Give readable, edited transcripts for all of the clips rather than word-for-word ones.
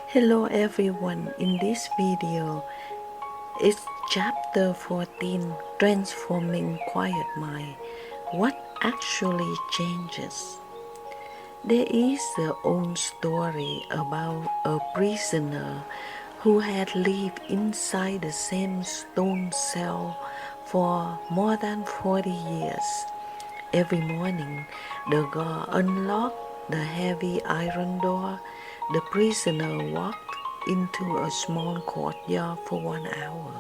Hello everyone, in this video it's chapter 14, Transforming Quiet Mind. What actually changes? There is an old story about a prisoner who had lived inside the same stone cell for more than 40 years. Every morning, the guard unlocked the heavy iron door. The prisoner walked into a small courtyard for 1 hour,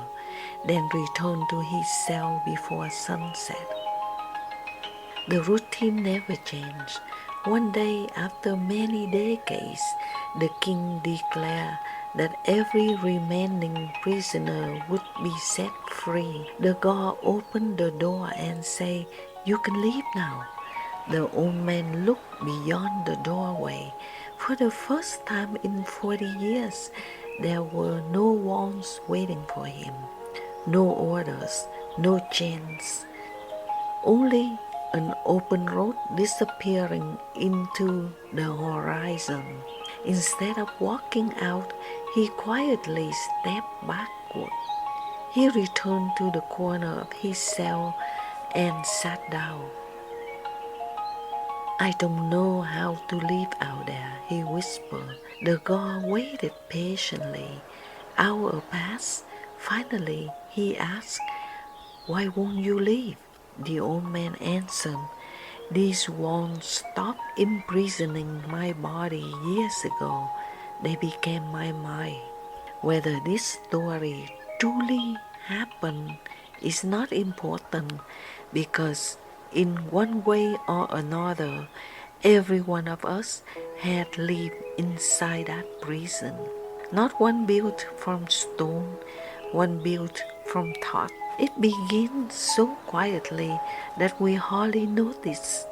then returned to his cell before sunset. The routine never changed. One day, after many decades, the king declared that every remaining prisoner would be set free. The guard opened the door and said, "You can leave now." The old man looked beyond the doorway. For the first time in 40 years, there were no walls waiting for him, no orders, no chains, only an open road disappearing into the horizon. Instead of walking out, he quietly stepped backward. He returned to the corner of his cell and sat down. "I don't know how to live out there," he whispered. The guard waited patiently. Hours passed. Finally, he asked, "Why won't you leave?" The old man answered, "These walls stopped imprisoning my body years ago. They became my mind." Whether this story truly happened is not important, because in one way or another, every one of us had lived inside that prison. Not one built from stone, one built from thought. It begins so quietly that we hardly notice.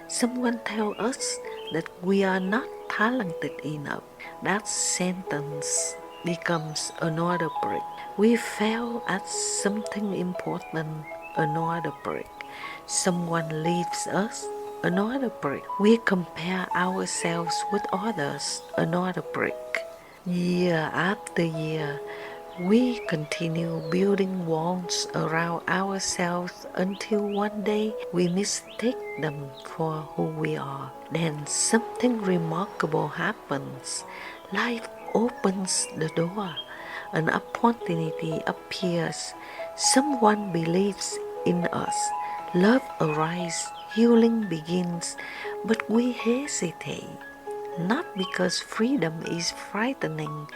Someone tells us that we are not talented enough. That sentence becomes another brick. We fail at something important, another brick. Someone leaves us, another brick. We compare ourselves with others, another brick. Year after year, we continue building walls around ourselves until one day we mistake them for who we are. Then something remarkable happens. Life opens the door. An opportunity appears. Someone believes in us. Love arises. Healing begins. But we hesitate. Not because freedom is frightening,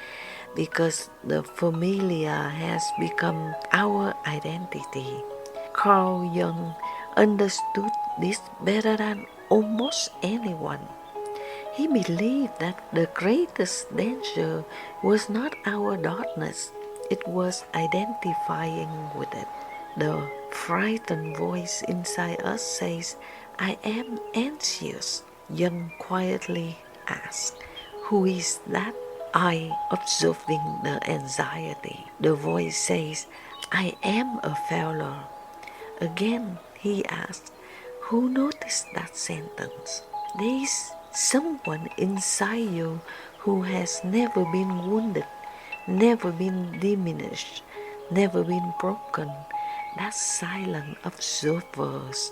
because the familiar has become our identity. Carl Jung understood this better than almost anyone. He believed that the greatest danger was not our darkness, it was identifying with it. The frightened voice inside us says, "I am anxious." Jung quietly asked, "Who is that I observing the anxiety?" The voice says, "I am a failure." Again he asked, "Who noticed that sentence?" There is someone inside you who has never been wounded, never been diminished, never been broken. That silent observers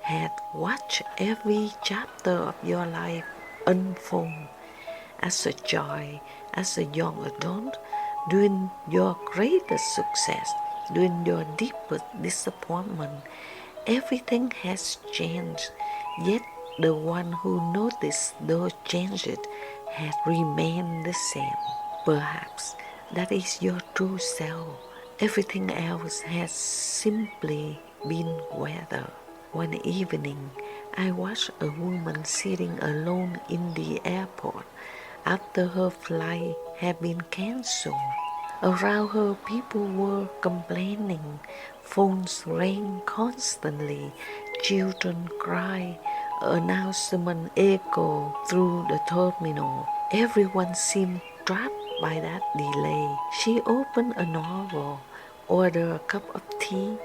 had watched every chapter of your life unfold. As a child, as a young adult, during your greatest success, during your deepest disappointment, everything has changed, yet the one who noticed those changes has remained the same. Perhaps that is your true self. Everything else has simply been weather. One evening, I watched a woman sitting alone in the airport after her flight had been cancelled. Around her, people were complaining. Phones rang constantly. Children cried. Announcements echoed through the terminal. Everyone seemed trapped by that delay. She opened a novel, ordered a cup of tea,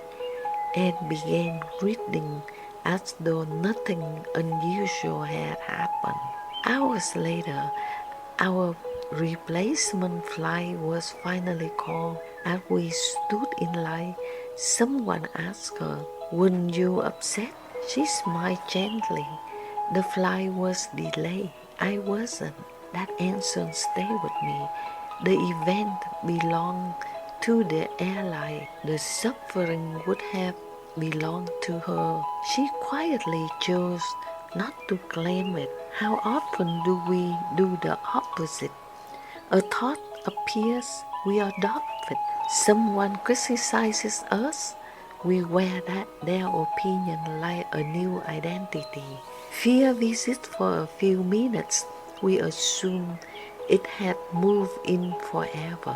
and began reading as though nothing unusual had happened. Hours later, our replacement flight was finally called. As we stood in line, someone asked her, "Weren't you upset?" She smiled gently. The flight was delayed. I wasn't. That answer stayed with me. The event belonged to the airline. The suffering would have belonged to her. She quietly chose not to claim it. How often do we do the opposite? A thought appears, we adopt it. Someone criticizes us, we wear their opinion like a new identity. Fear visits for a few minutes, we assume it had moved in forever.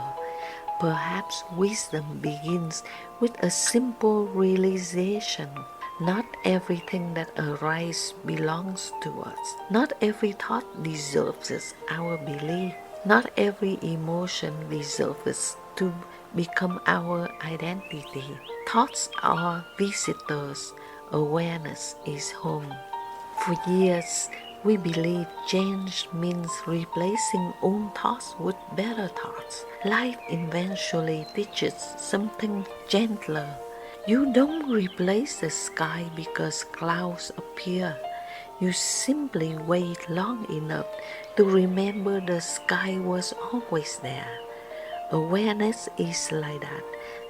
Perhaps wisdom begins with a simple realization. Not everything that arises belongs to us. Not every thought deserves our belief. Not every emotion deserves to become our identity. Thoughts are visitors. Awareness is home. For years, we believe change means replacing old thoughts with better thoughts. Life eventually teaches something gentler. You don't replace the sky because clouds appear. You simply wait long enough to remember the sky was always there. Awareness is like that.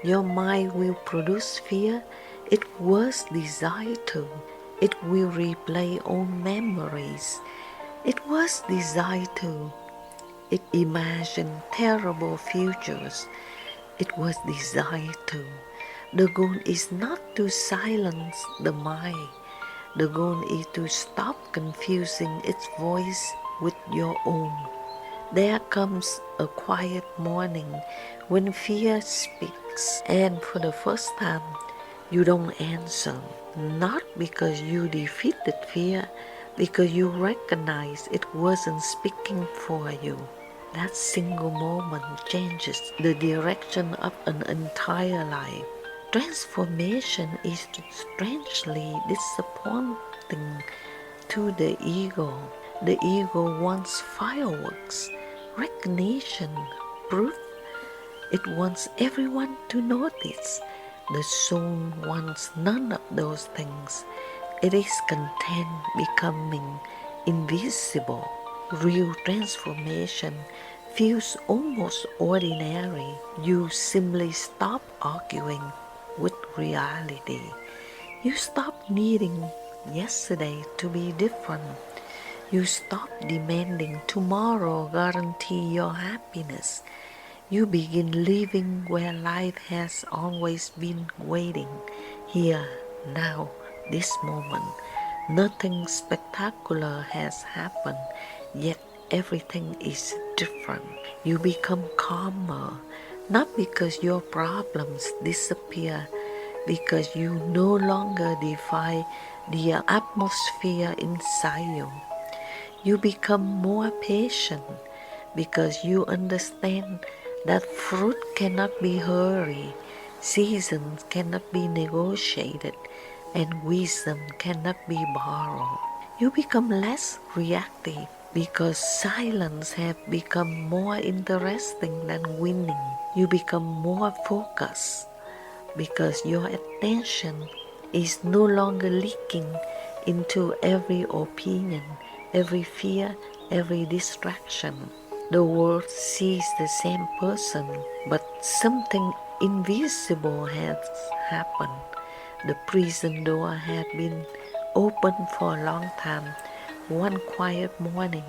Your mind will produce fear. It was desired to. It will replay old memories. It was desired to. It imagined terrible futures. It was desired to. The goal is not to silence the mind. The goal is to stop confusing its voice with your own. There comes a quiet morning when fear speaks, and for the first time, you don't answer. Not because you defeated fear, because you recognize it wasn't speaking for you. That single moment changes the direction of an entire life. Transformation is strangely disappointing to the ego. The ego wants fireworks, recognition, proof. It wants everyone to notice. The soul wants none of those things. It is content becoming invisible. Real transformation feels almost ordinary. You simply stop arguing with reality. You stop needing yesterday to be different. You stop demanding tomorrow guarantee your happiness. You begin living where life has always been waiting. Here, now, this moment. Nothing spectacular has happened, yet everything is different. You become calmer, not because your problems disappear, because you no longer defy the atmosphere inside you. You become more patient because you understand that fruit cannot be hurried, seasons cannot be negotiated, and wisdom cannot be borrowed. You become less reactive because silence has become more interesting than winning. You become more focused because your attention is no longer leaking into every opinion, every fear, every distraction. The world sees the same person, but something invisible has happened. The prison door had been open for a long time. One quiet morning,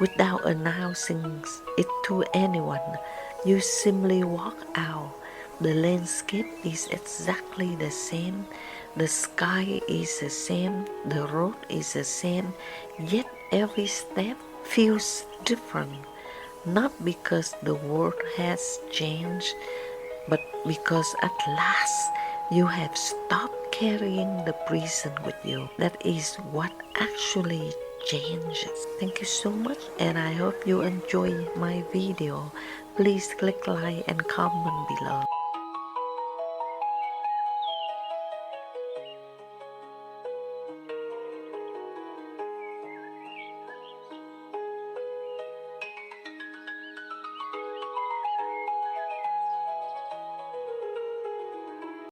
without announcing it to anyone, you simply walk out. The landscape is exactly the same. The sky is the same. The road is the same. Yet every step feels different. Not because the world has changed, but because at last you have stopped carrying the prison with you. That is what actually changes. Thank you so much, and I hope you enjoy my video. Please click like and comment below.